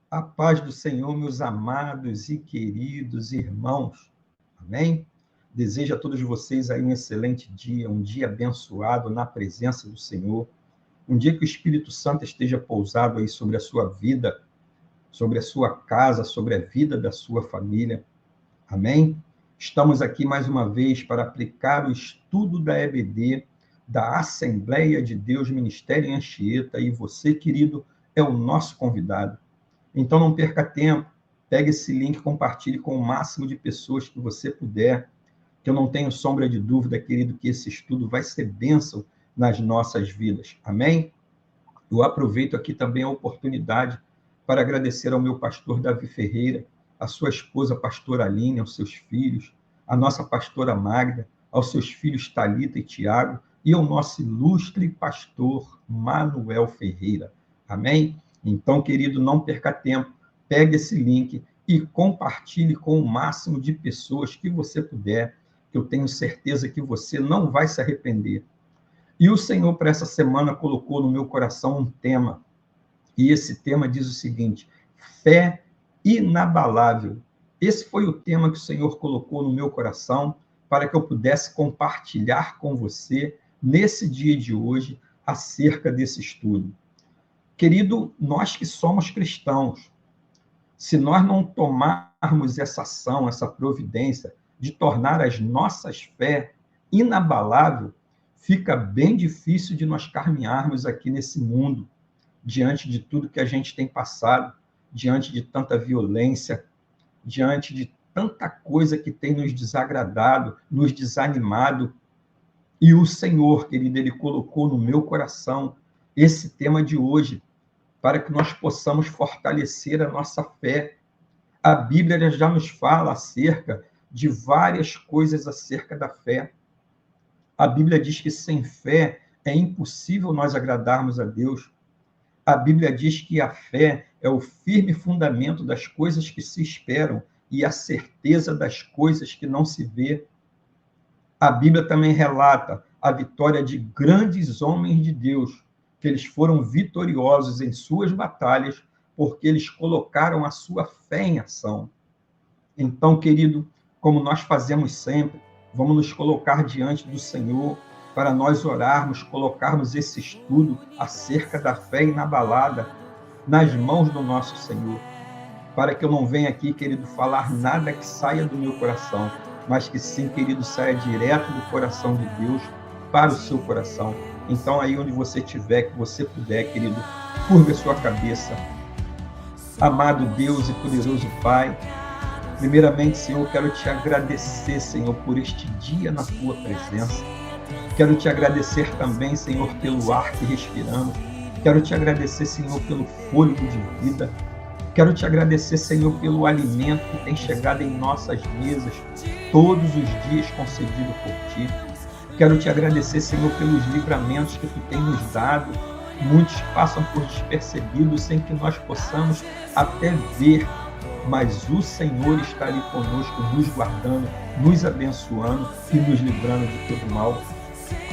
A paz do Senhor, meus amados e queridos irmãos. Amém? Desejo a todos vocês aí um excelente dia, um dia abençoado na presença do Senhor. Um dia que o Espírito Santo esteja pousado aí sobre a sua vida, sobre a sua casa, sobre a vida da sua família. Amém? Estamos aqui mais uma vez para aplicar o estudo da EBD, da Assembleia de Deus Ministério em Anchieta, e você, querido, é o nosso convidado. Então, não perca tempo, pegue esse link, compartilhe com o máximo de pessoas que você puder, que eu não tenho sombra de dúvida, querido, que esse estudo vai ser bênção nas nossas vidas. Amém? Eu aproveito aqui também a oportunidade para agradecer ao meu pastor Davi Ferreira, à sua esposa, pastora Aline, aos seus filhos, à nossa pastora Magda, aos seus filhos Talita e Tiago, e ao nosso ilustre pastor Manuel Ferreira. Amém? Então, querido, não perca tempo, pegue esse link e compartilhe com o máximo de pessoas que você puder, que eu tenho certeza que você não vai se arrepender. E o Senhor, para essa semana, colocou no meu coração um tema, e esse tema diz o seguinte: fé inabalável. Esse foi o tema que o Senhor colocou no meu coração para que eu pudesse compartilhar com você, nesse dia de hoje, acerca desse estudo. Querido, nós que somos cristãos, se nós não tomarmos essa ação, essa providência de tornar as nossas fé inabalável, fica bem difícil de nós caminharmos aqui nesse mundo, diante de tudo que a gente tem passado, diante de tanta violência, diante de tanta coisa que tem nos desagradado, nos desanimado. E o Senhor, querido, Ele colocou no meu coração esse tema de hoje, para que nós possamos fortalecer a nossa fé. A Bíblia já nos fala acerca de várias coisas acerca da fé. A Bíblia diz que sem fé é impossível nós agradarmos a Deus. A Bíblia diz que a fé é o firme fundamento das coisas que se esperam e a certeza das coisas que não se vê. A Bíblia também relata a vitória de grandes homens de Deus, que eles foram vitoriosos em suas batalhas, porque eles colocaram a sua fé em ação. Então, querido, como nós fazemos sempre, vamos nos colocar diante do Senhor para nós orarmos, colocarmos esse estudo acerca da fé inabalada nas mãos do nosso Senhor, para que eu não venha aqui, querido, falar nada que saia do meu coração, mas que sim, querido, saia direto do coração de Deus para o seu coração. Então, aí onde você estiver, que você puder, querido, curva a sua cabeça. Amado Deus e poderoso Pai, primeiramente, Senhor, quero te agradecer, Senhor, por este dia na tua presença. Quero te agradecer também, Senhor, pelo ar que respiramos. Quero te agradecer, Senhor, pelo fôlego de vida. Quero te agradecer, Senhor, pelo alimento que tem chegado em nossas mesas todos os dias concedido por ti. Quero te agradecer, Senhor, pelos livramentos que tu tem nos dado. Muitos passam por despercebidos sem que nós possamos até ver, mas o Senhor está ali conosco, nos guardando, nos abençoando e nos livrando de todo mal.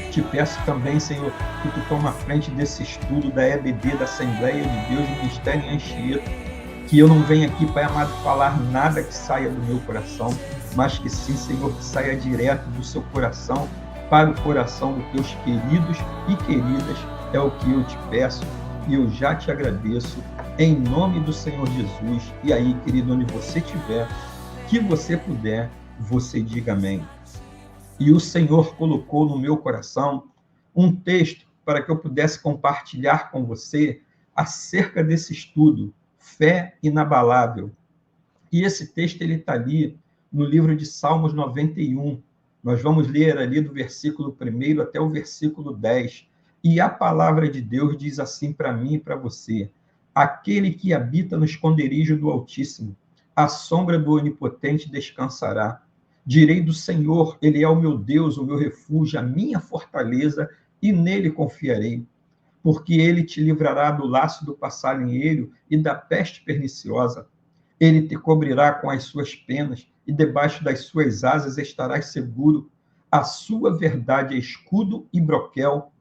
Te peço também, Senhor, que tu toma a frente desse estudo da EBD, da Assembleia de Deus Ministério em Anchieta, que eu não venha aqui, Pai amado, falar nada que saia do meu coração, mas que sim, Senhor, que saia direto do seu coração para o coração dos teus queridos e queridas. É o que eu te peço e eu já te agradeço, em nome do Senhor Jesus. E aí, querido, onde você estiver, que você puder, você diga amém. E o Senhor colocou no meu coração um texto para que eu pudesse compartilhar com você acerca desse estudo, fé inabalável. E esse texto ele está ali no livro de Salmos 91. Nós vamos ler ali do versículo 1 até o versículo 10. E a palavra de Deus diz assim para mim e para você: aquele que habita no esconderijo do Altíssimo, à sombra do Onipotente descansará. Direi do Senhor, ele é o meu Deus, o meu refúgio, a minha fortaleza, e nele confiarei. Porque ele te livrará do laço do passarinheiro e da peste perniciosa. Ele te cobrirá com as suas penas, e debaixo das suas asas estarás seguro. A sua verdade é escudo e broquel.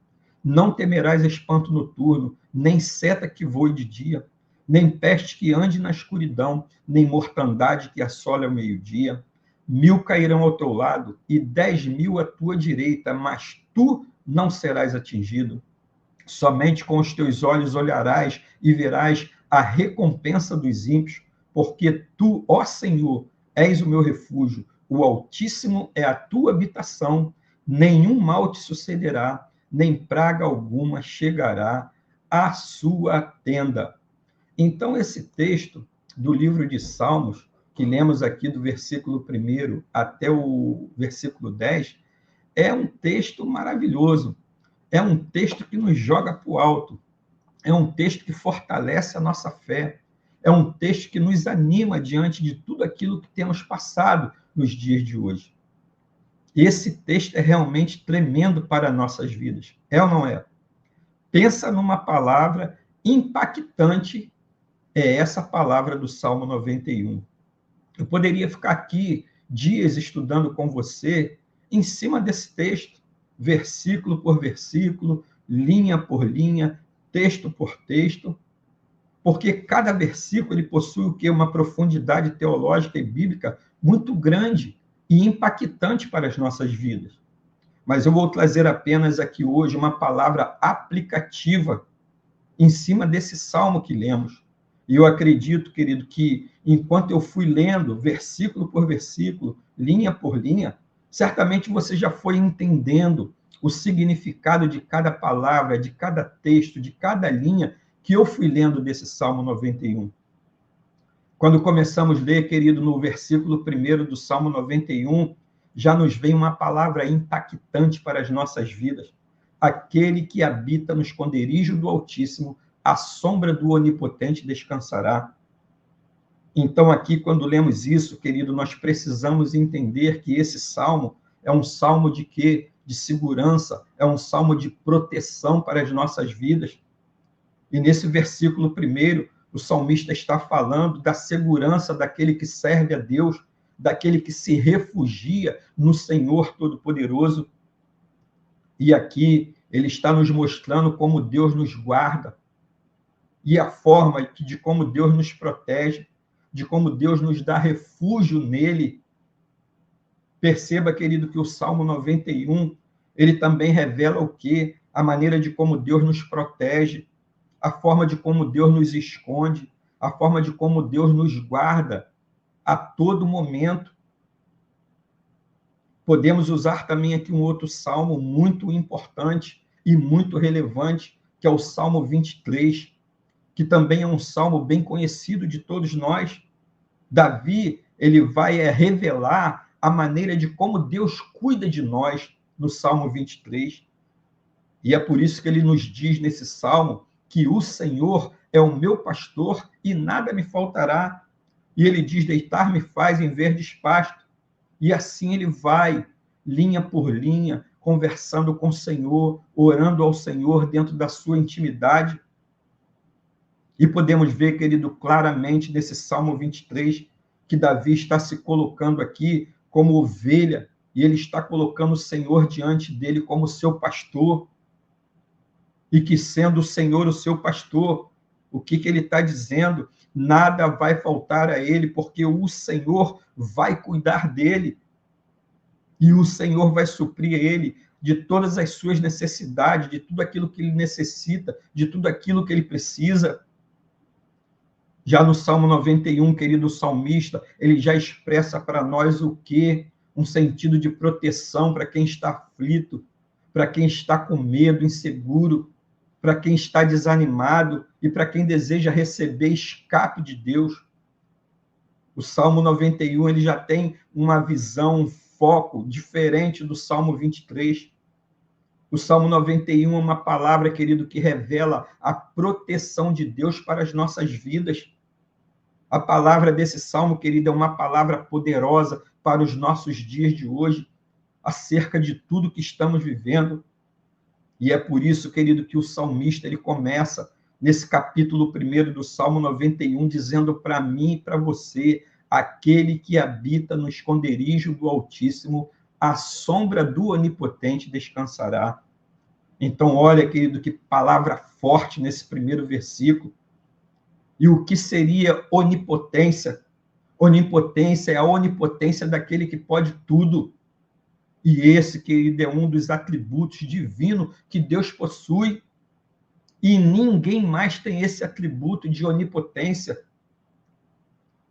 Não temerás espanto noturno, nem seta que voe de dia, nem peste que ande na escuridão, nem mortandade que assole ao meio-dia. 1000 cairão ao teu lado e 10.000 à tua direita, mas tu não serás atingido. Somente com os teus olhos olharás e verás a recompensa dos ímpios, porque tu, ó Senhor, és o meu refúgio, o Altíssimo é a tua habitação, nenhum mal te sucederá, nem praga alguma chegará à sua tenda. Então, esse texto do livro de Salmos, que lemos aqui do versículo 1 até o versículo 10, é um texto maravilhoso. É um texto que nos joga para o alto. É um texto que fortalece a nossa fé. É um texto que nos anima diante de tudo aquilo que temos passado nos dias de hoje. Esse texto é realmente tremendo para nossas vidas. É ou não é? Pensa numa palavra impactante, é essa palavra do Salmo 91. Eu poderia ficar aqui dias estudando com você em cima desse texto, versículo por versículo, linha por linha, texto por texto, porque cada versículo ele possui o quê? Uma profundidade teológica e bíblica muito grande e impactante para as nossas vidas. Mas eu vou trazer apenas aqui hoje uma palavra aplicativa em cima desse salmo que lemos. E eu acredito, querido, que enquanto eu fui lendo versículo por versículo, linha por linha, certamente você já foi entendendo o significado de cada palavra, de cada texto, de cada linha que eu fui lendo desse Salmo 91. Quando começamos a ler, querido, no versículo 1 do Salmo 91, já nos vem uma palavra impactante para as nossas vidas. Aquele que habita no esconderijo do Altíssimo, à sombra do Onipotente descansará. Então, aqui, quando lemos isso, querido, nós precisamos entender que esse salmo é um salmo de quê? De segurança, é um salmo de proteção para as nossas vidas. E nesse versículo 1, o salmista está falando da segurança daquele que serve a Deus, daquele que se refugia no Senhor Todo-Poderoso. E aqui ele está nos mostrando como Deus nos guarda e a forma de como Deus nos protege, de como Deus nos dá refúgio nele. Perceba, querido, que o Salmo 91, ele também revela o quê? A maneira de como Deus nos protege, a forma de como Deus nos esconde, a forma de como Deus nos guarda a todo momento. Podemos usar também aqui um outro salmo muito importante e muito relevante, que é o Salmo 23, que também é um salmo bem conhecido de todos nós. Davi, ele vai revelar a maneira de como Deus cuida de nós no Salmo 23. E é por isso que ele nos diz nesse salmo que o Senhor é o meu pastor e nada me faltará. E ele diz, deitar-me faz em verdes pastos. E assim ele vai, linha por linha, conversando com o Senhor, orando ao Senhor dentro da sua intimidade. E podemos ver, querido, claramente nesse Salmo 23, que Davi está se colocando aqui como ovelha, e ele está colocando o Senhor diante dele como seu pastor. E que, sendo o Senhor o seu pastor, o que ele está dizendo? Nada vai faltar a ele, porque o Senhor vai cuidar dele. E o Senhor vai suprir ele de todas as suas necessidades, de tudo aquilo que ele necessita, de tudo aquilo que ele precisa. Já no Salmo 91, querido salmista, ele já expressa para nós o quê? Um sentido de proteção para quem está aflito, para quem está com medo, inseguro, para quem está desanimado e para quem deseja receber escape de Deus. O Salmo 91, ele já tem uma visão, um foco diferente do Salmo 23. O Salmo 91 é uma palavra, querido, que revela a proteção de Deus para as nossas vidas. A palavra desse salmo, querido, é uma palavra poderosa para os nossos dias de hoje, acerca de tudo que estamos vivendo. E é por isso, querido, que o salmista ele começa nesse capítulo 1 do Salmo 91, dizendo para mim e para você, aquele que habita no esconderijo do Altíssimo, à sombra do Onipotente descansará. Então, olha, querido, que palavra forte nesse primeiro versículo. E o que seria onipotência? Onipotência é a onipotência daquele que pode tudo. E esse, querido, é um dos atributos divinos que Deus possui. E ninguém mais tem esse atributo de onipotência.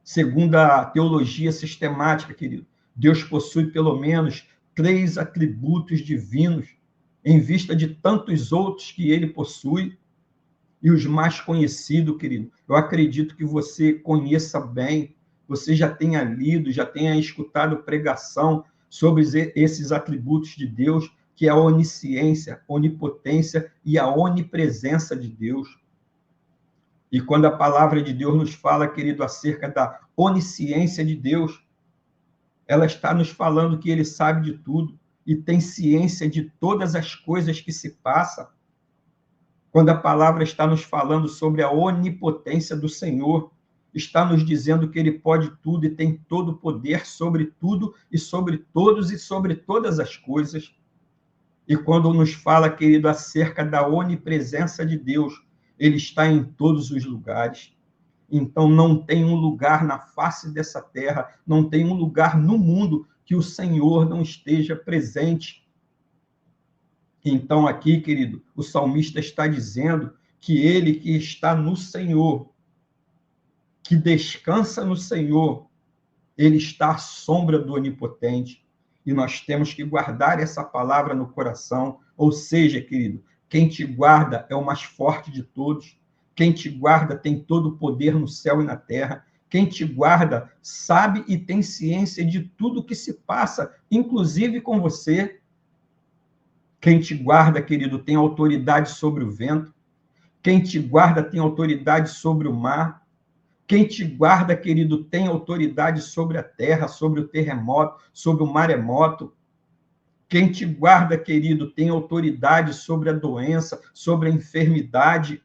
Segundo a teologia sistemática, querido, Deus possui pelo menos 3 atributos divinos, em vista de tantos outros que ele possui. E os mais conhecidos, querido, eu acredito que você conheça bem, você já tenha lido, já tenha escutado pregação sobre esses atributos de Deus, que é a onisciência, onipotência e a onipresença de Deus. E quando a palavra de Deus nos fala, querido, acerca da onisciência de Deus, ela está nos falando que ele sabe de tudo e tem ciência de todas as coisas que se passam. Quando a palavra está nos falando sobre a onipotência do Senhor, está nos dizendo que ele pode tudo e tem todo o poder sobre tudo e sobre todos e sobre todas as coisas. E quando nos fala, querido, acerca da onipresença de Deus, ele está em todos os lugares. Então, não tem um lugar na face dessa terra, não tem um lugar no mundo que o Senhor não esteja presente. Então, aqui, querido, o salmista está dizendo que ele que está no Senhor, que descansa no Senhor, ele está à sombra do Onipotente. E nós temos que guardar essa palavra no coração. Ou seja, querido, quem te guarda é o mais forte de todos. Quem te guarda tem todo o poder no céu e na terra. Quem te guarda sabe e tem ciência de tudo que se passa, inclusive com você. Quem te guarda, querido, tem autoridade sobre o vento. Quem te guarda tem autoridade sobre o mar. Quem te guarda, querido, tem autoridade sobre a terra, sobre o terremoto, sobre o maremoto. Quem te guarda, querido, tem autoridade sobre a doença, sobre a enfermidade.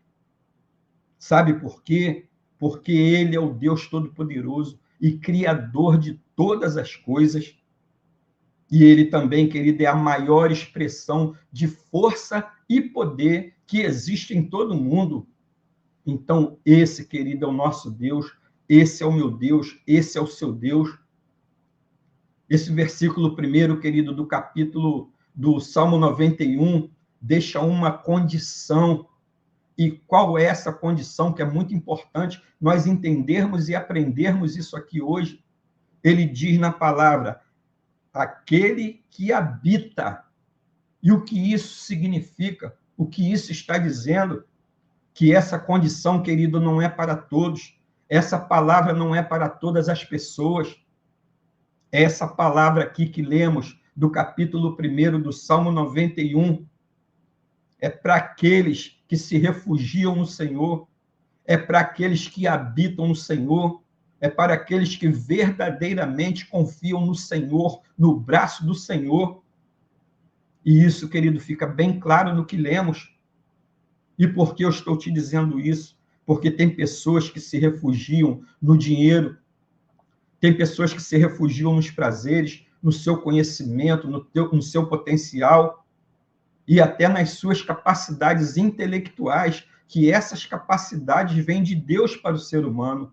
Sabe por quê? Porque ele é o Deus Todo-Poderoso e Criador de todas as coisas. E ele também, querido, é a maior expressão de força e poder que existe em todo o mundo. Então, esse, querido, é o nosso Deus, esse é o meu Deus, esse é o seu Deus. Esse versículo primeiro, querido, do capítulo do Salmo 91, deixa uma condição. E qual é essa condição que é muito importante nós entendermos e aprendermos isso aqui hoje? Ele diz na palavra, aquele que habita. E o que isso significa? O que isso está dizendo? Que essa condição, querido, não é para todos. Essa palavra não é para todas as pessoas. Essa palavra aqui que lemos do capítulo 1 do Salmo 91 é para aqueles que se refugiam no Senhor, é para aqueles que habitam no Senhor, é para aqueles que verdadeiramente confiam no Senhor, no braço do Senhor. E isso, querido, fica bem claro no que lemos. E por que eu estou te dizendo isso? Porque tem pessoas que se refugiam no dinheiro, tem pessoas que se refugiam nos prazeres, no seu conhecimento, no seu potencial e até nas suas capacidades intelectuais, que essas capacidades vêm de Deus para o ser humano.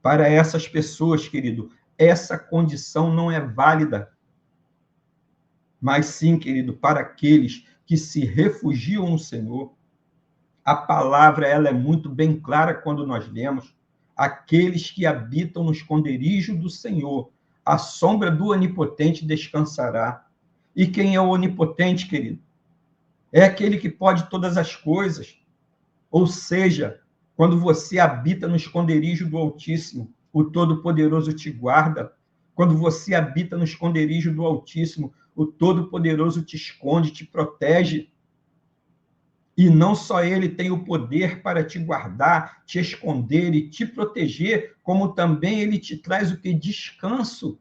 Para essas pessoas, querido, essa condição não é válida. Mas sim, querido, para aqueles que se refugiam no Senhor, a palavra ela é muito bem clara quando nós lemos, aqueles que habitam no esconderijo do Senhor, a sombra do Onipotente descansará. E quem é o Onipotente, querido? É aquele que pode todas as coisas. Ou seja, quando você habita no esconderijo do Altíssimo, o Todo-Poderoso te guarda. Quando você habita no esconderijo do Altíssimo, o Todo-Poderoso te esconde, te protege. E não só ele tem o poder para te guardar, te esconder e te proteger, como também ele te traz o que? Descanso.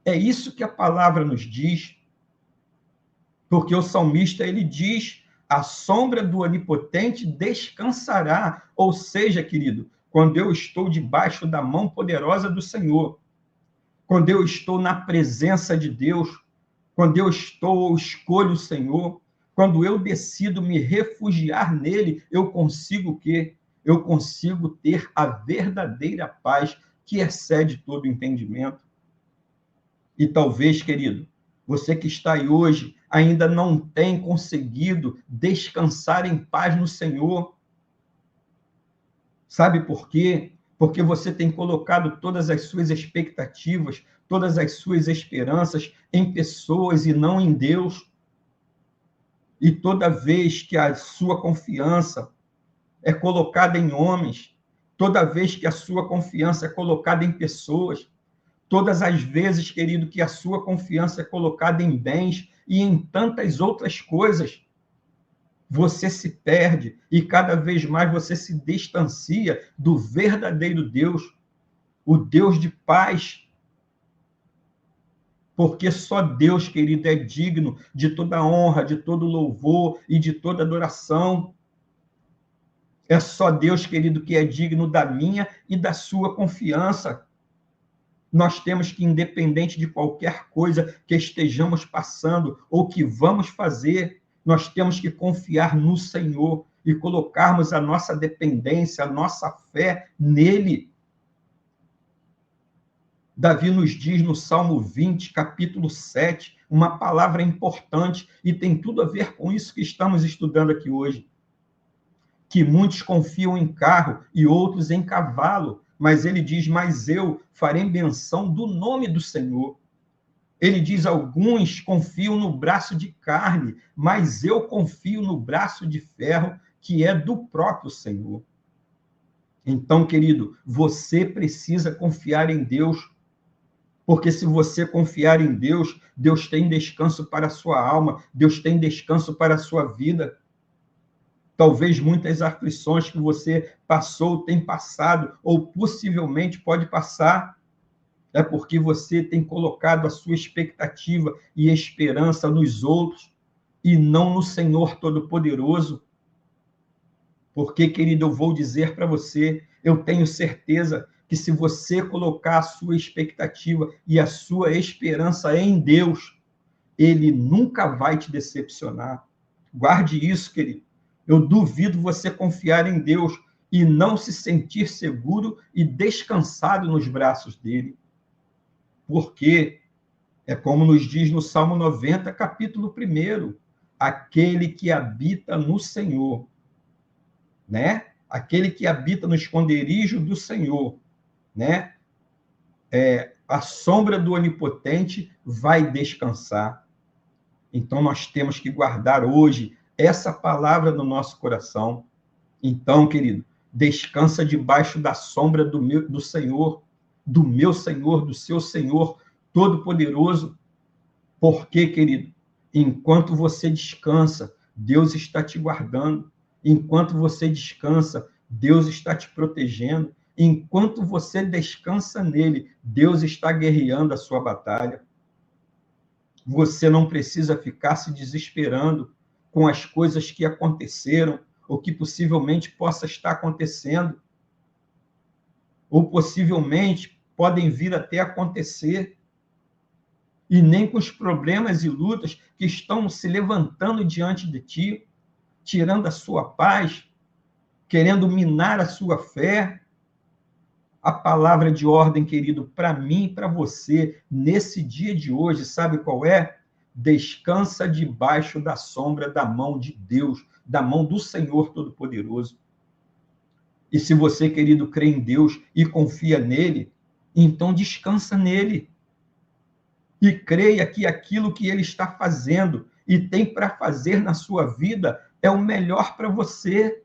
É isso que a palavra nos diz. Porque o salmista, ele diz, a sombra do Onipotente descansará. Ou seja, querido, quando eu estou debaixo da mão poderosa do Senhor, quando eu estou na presença de Deus, quando eu escolho o Senhor, quando eu decido me refugiar nele, eu consigo o quê? eu consigo ter a verdadeira paz que excede todo entendimento. E talvez, querido, você que está aí hoje ainda não tem conseguido descansar em paz no Senhor. Sabe por quê? Porque você tem colocado todas as suas expectativas, todas as suas esperanças em pessoas e não em Deus. E toda vez que a sua confiança é colocada em homens, toda vez que a sua confiança é colocada em pessoas, todas as vezes, querido, que a sua confiança é colocada em bens e em tantas outras coisas, você se perde e cada vez mais você se distancia do verdadeiro Deus, o Deus de paz. Porque só Deus, querido, é digno de toda honra, de todo louvor e de toda adoração. É só Deus, querido, que é digno da minha e da sua confiança. Nós temos que, independente de qualquer coisa que estejamos passando ou que vamos fazer, nós temos que confiar no Senhor e colocarmos a nossa dependência, a nossa fé nele. Davi nos diz no Salmo 20, capítulo 7, uma palavra importante e tem tudo a ver com isso que estamos estudando aqui hoje. Que muitos confiam em carro e outros em cavalo, mas ele diz, mas eu farei menção do nome do Senhor. Ele diz, alguns confiam no braço de carne, mas eu confio no braço de ferro, que é do próprio Senhor. Então, querido, você precisa confiar em Deus, porque se você confiar em Deus, Deus tem descanso para a sua alma, Deus tem descanso para a sua vida. Talvez muitas aflições que você passou, tem passado, ou possivelmente pode passar, é porque você tem colocado a sua expectativa e esperança nos outros e não no Senhor Todo-Poderoso. Porque, querido, eu vou dizer para você, eu tenho certeza que se você colocar a sua expectativa e a sua esperança em Deus, Ele nunca vai te decepcionar. Guarde isso, querido. Eu duvido você confiar em Deus e não se sentir seguro e descansado nos braços dele. Porque é como nos diz no Salmo 90, capítulo 1, aquele que habita no Senhor, né? Aquele que habita no esconderijo do Senhor, né? A sombra do Onipotente vai descansar. Então, nós temos que guardar hoje essa palavra no nosso coração. Então, querido, descansa debaixo da sombra do Senhor, do meu Senhor, do seu Senhor Todo-Poderoso. Porque, querido, enquanto você descansa, Deus está te guardando. Enquanto você descansa, Deus está te protegendo. Enquanto você descansa nele, Deus está guerreando a sua batalha. Você não precisa ficar se desesperando com as coisas que aconteceram ou que possivelmente possa estar acontecendo, ou possivelmente podem vir até acontecer, e nem com os problemas e lutas que estão se levantando diante de ti, tirando a sua paz, querendo minar a sua fé. A palavra de ordem, querido, para mim e para você, nesse dia de hoje, sabe qual é? Descansa debaixo da sombra da mão de Deus, da mão do Senhor Todo-Poderoso. E se você, querido, crê em Deus e confia nele, então descansa nele. E creia que aquilo que ele está fazendo e tem para fazer na sua vida é o melhor para você.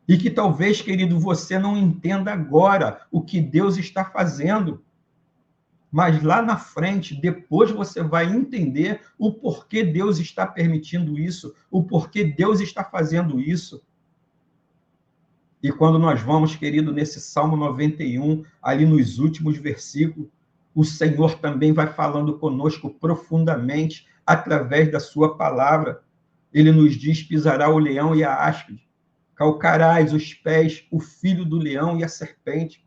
E que talvez, querido, você não entenda agora o que Deus está fazendo. Mas lá na frente, depois você vai entender o porquê Deus está permitindo isso, o porquê Deus está fazendo isso. E quando nós vamos, querido, nesse Salmo 91, ali nos últimos versículos, o Senhor também vai falando conosco profundamente através da sua palavra. Ele nos diz, pisará o leão e a áspide, calcarás os pés, o filho do leão e a serpente,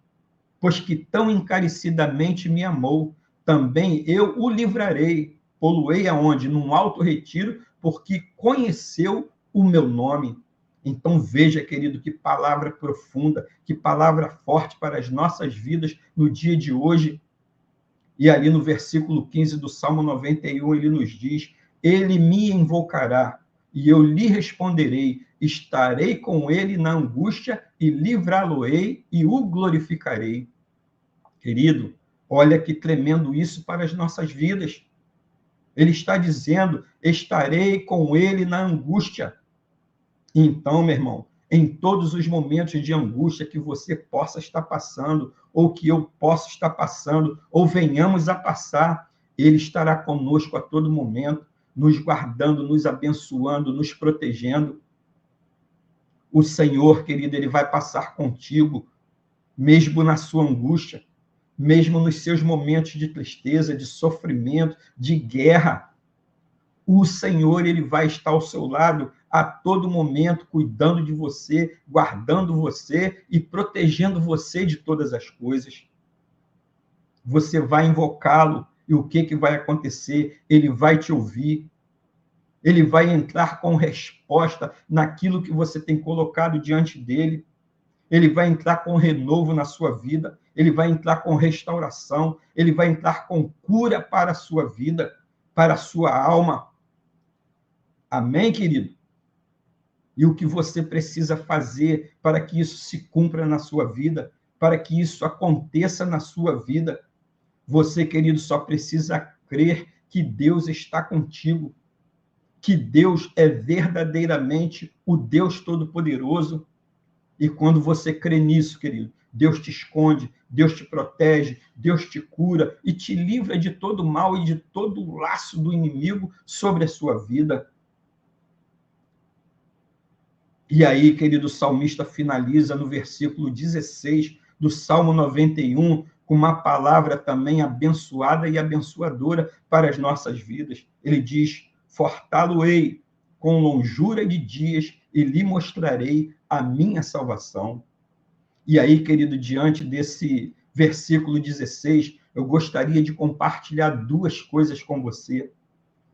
pois que tão encarecidamente me amou, também eu o livrarei, poluei aonde? Num alto retiro, porque conheceu o meu nome. Então veja, querido, que palavra profunda, que palavra forte para as nossas vidas no dia de hoje. E ali no versículo 15 do Salmo 91, ele nos diz: ele me invocará, e eu lhe responderei, estarei com ele na angústia, e livrá-lo-ei, e o glorificarei. Querido, olha que tremendo isso para as nossas vidas. Ele está dizendo, estarei com ele na angústia. Então, meu irmão, em todos os momentos de angústia que você possa estar passando, ou que eu possa estar passando, ou venhamos a passar, ele estará conosco a todo momento, nos guardando, nos abençoando, nos protegendo. O Senhor, querido, ele vai passar contigo, mesmo na sua angústia, mesmo nos seus momentos de tristeza, de sofrimento, de guerra. O Senhor, ele vai estar ao seu lado a todo momento, cuidando de você, guardando você e protegendo você de todas as coisas. Você vai invocá-lo e o que vai acontecer? Ele vai te ouvir. Ele vai entrar com resposta naquilo que você tem colocado diante dele. Ele vai entrar com renovo na sua vida. Ele vai entrar com restauração. Ele vai entrar com cura para a sua vida, para a sua alma. Amém, querido? E o que você precisa fazer para que isso se cumpra na sua vida, para que isso aconteça na sua vida? Você, querido, só precisa crer que Deus está contigo, que Deus é verdadeiramente o Deus Todo-Poderoso. E quando você crê nisso, querido, Deus te esconde, Deus te protege, Deus te cura e te livra de todo mal e de todo o laço do inimigo sobre a sua vida. E aí, querido, o salmista finaliza no versículo 16 do Salmo 91, com uma palavra também abençoada e abençoadora para as nossas vidas. Ele diz, fortá-lo-ei com longura de dias e lhe mostrarei a minha salvação. E aí, querido, diante desse versículo 16, eu gostaria de compartilhar duas coisas com você.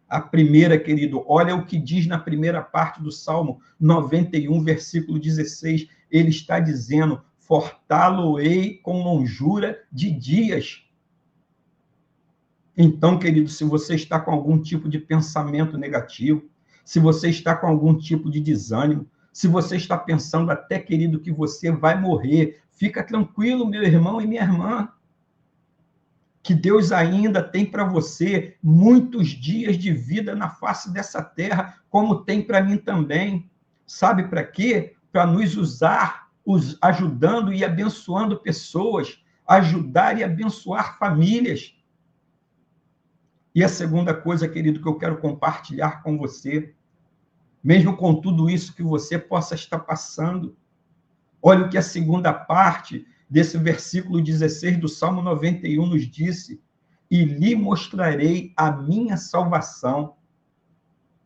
A primeira, querido, olha o que diz na primeira parte do Salmo 91, versículo 16. Ele está dizendo, fortá-lo-ei com longura de dias. Então, querido, se você está com algum tipo de pensamento negativo, se você está com algum tipo de desânimo, se você está pensando até, querido, que você vai morrer, fica tranquilo, meu irmão e minha irmã, que Deus ainda tem para você muitos dias de vida na face dessa terra, como tem para mim também. Sabe para quê? Para nos usar, ajudando e abençoando pessoas, ajudar e abençoar famílias. E a segunda coisa, querido, que eu quero compartilhar com você, mesmo com tudo isso que você possa estar passando, olha o que a segunda parte desse versículo 16 do Salmo 91 nos disse, e lhe mostrarei a minha salvação.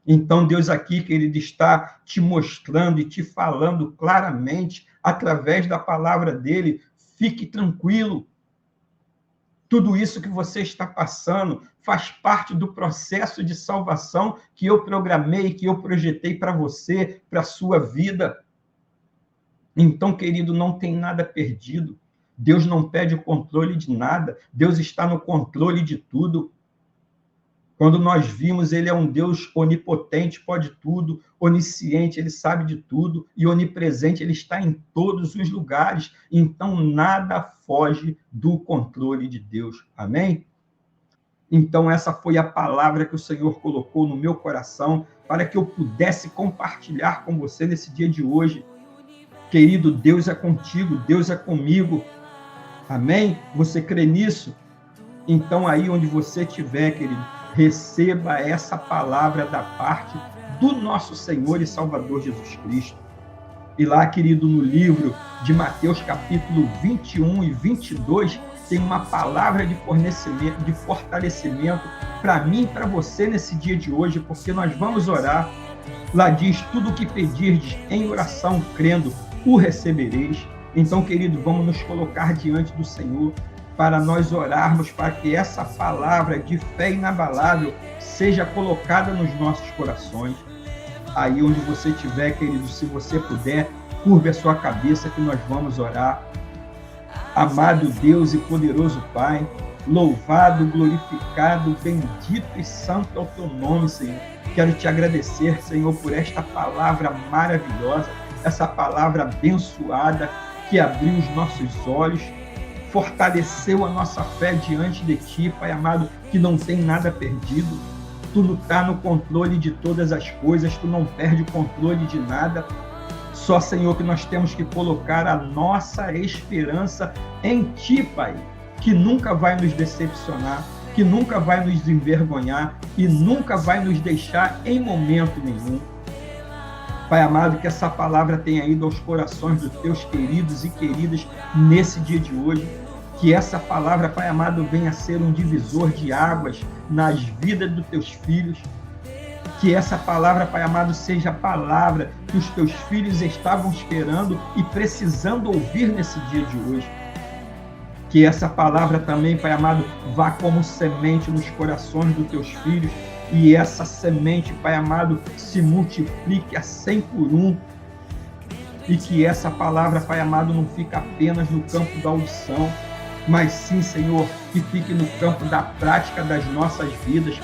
Então, Deus aqui, querido, está te mostrando e te falando claramente, através da palavra dele, fique tranquilo. Tudo isso que você está passando faz parte do processo de salvação que eu programei, que eu projetei para você, para a sua vida. Então, querido, não tem nada perdido. Deus não perde o controle de nada. Deus está no controle de tudo. Quando nós vimos, ele é um Deus onipotente, pode tudo, onisciente, ele sabe de tudo, e onipresente, ele está em todos os lugares. Então, nada foge do controle de Deus. Amém? Então, essa foi a palavra que o Senhor colocou no meu coração para que eu pudesse compartilhar com você nesse dia de hoje. Querido, Deus é contigo, Deus é comigo. Amém? Você crê nisso? Então, aí onde você estiver, querido, receba essa palavra da parte do nosso Senhor e Salvador Jesus Cristo. E lá, querido, no livro de Mateus, capítulo 21 e 22, tem uma palavra de fortalecimento para mim e para você nesse dia de hoje, porque nós vamos orar. Lá diz, tudo o que pedirdes em oração, crendo, o recebereis. Então, querido, vamos nos colocar diante do Senhor para nós orarmos para que essa palavra de fé inabalável seja colocada nos nossos corações. Aí onde você estiver, querido, se você puder, curve a sua cabeça que nós vamos orar. Amado Deus e poderoso Pai, louvado, glorificado, bendito e santo é o teu nome, Senhor. Quero te agradecer, Senhor, por esta palavra maravilhosa, essa palavra abençoada que abriu os nossos olhos, fortaleceu a nossa fé diante de ti, Pai amado, que não tem nada perdido. Tu está no controle de todas as coisas, tu não perde o controle de nada. Só, Senhor, que nós temos que colocar a nossa esperança em ti, Pai, que nunca vai nos decepcionar, que nunca vai nos envergonhar e nunca vai nos deixar em momento nenhum. Pai amado, que essa palavra tenha ido aos corações dos teus queridos e queridas nesse dia de hoje. Que essa palavra, Pai amado, venha a ser um divisor de águas nas vidas dos teus filhos. Que essa palavra, Pai amado, seja a palavra que os teus filhos estavam esperando e precisando ouvir nesse dia de hoje. Que essa palavra também, Pai amado, vá como semente nos corações dos teus filhos e essa semente, Pai amado, se multiplique a 100 por 1. E que essa palavra, Pai amado, não fique apenas no campo da audição, mas sim, Senhor, que fique no campo da prática das nossas vidas.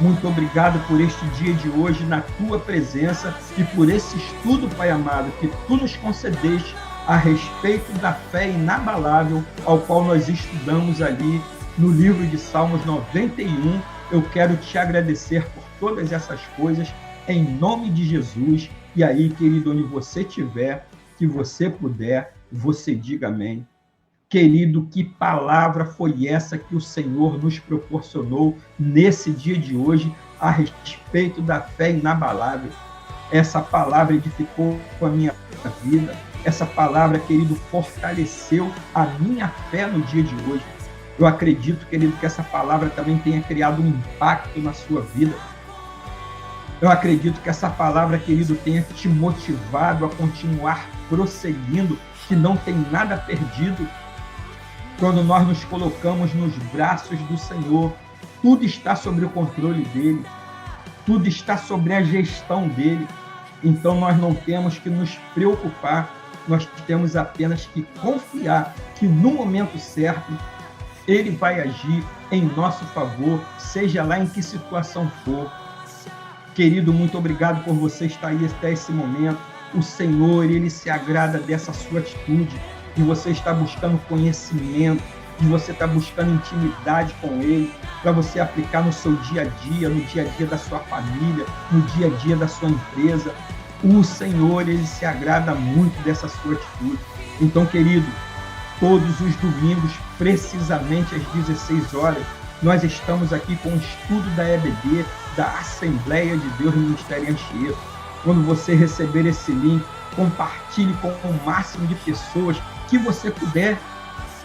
Muito obrigado por este dia de hoje na tua presença e por esse estudo, Pai amado, que tu nos concedeste a respeito da fé inabalável, ao qual nós estudamos ali no livro de Salmos 91. Eu quero te agradecer por todas essas coisas, em nome de Jesus. E aí, querido, onde você estiver, que você puder, você diga amém. Querido, que palavra foi essa que o Senhor nos proporcionou nesse dia de hoje a respeito da fé inabalável? Essa palavra edificou a minha vida. Essa palavra, querido, fortaleceu a minha fé no dia de hoje. Eu acredito, querido, que essa palavra também tenha criado um impacto na sua vida. Eu acredito que essa palavra, querido, tenha te motivado a continuar prosseguindo, que não tem nada perdido. Quando nós nos colocamos nos braços do Senhor, tudo está sob o controle dele, tudo está sobre a gestão dele. Então nós não temos que nos preocupar, nós temos apenas que confiar que no momento certo ele vai agir em nosso favor, seja lá em que situação for. Querido, muito obrigado por você estar aí até esse momento. O Senhor, ele se agrada dessa sua atitude, de você estar buscando conhecimento, de você estar buscando intimidade com ele, para você aplicar no seu dia a dia, no dia a dia da sua família, no dia a dia da sua empresa. O Senhor, ele se agrada muito dessa sua atitude. Então, querido, todos os domingos, precisamente às 16 horas, nós estamos aqui com o estudo da EBD, da Assembleia de Deus Ministério Anchieta. Quando você receber esse link, compartilhe com o máximo de pessoas que você puder,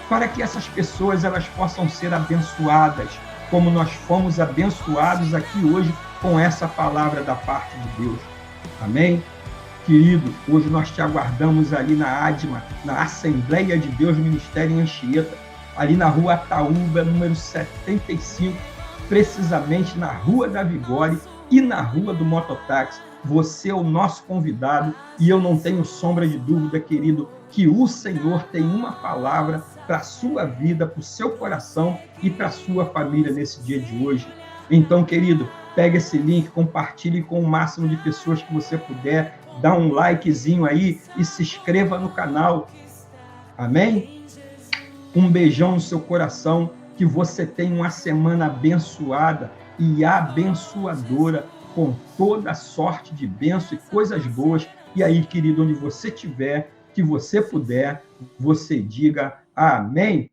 para que essas pessoas elas possam ser abençoadas, como nós fomos abençoados aqui hoje com essa palavra da parte de Deus. Amém? Querido, hoje nós te aguardamos ali na ADMA, na Assembleia de Deus Ministério em Anchieta, ali na rua Ataúba, número 75, precisamente na Rua da Vigore e na Rua do Mototáxi. Você é o nosso convidado e eu não tenho sombra de dúvida, querido, que o Senhor tem uma palavra para a sua vida, para o seu coração e para a sua família nesse dia de hoje. Então, querido, pega esse link, compartilhe com o máximo de pessoas que você puder, dá um likezinho aí e se inscreva no canal. Amém? Um beijão no seu coração, que você tenha uma semana abençoada e abençoadora, com toda sorte de bênção e coisas boas. E aí, querido, onde você estiver, que você puder, você diga amém.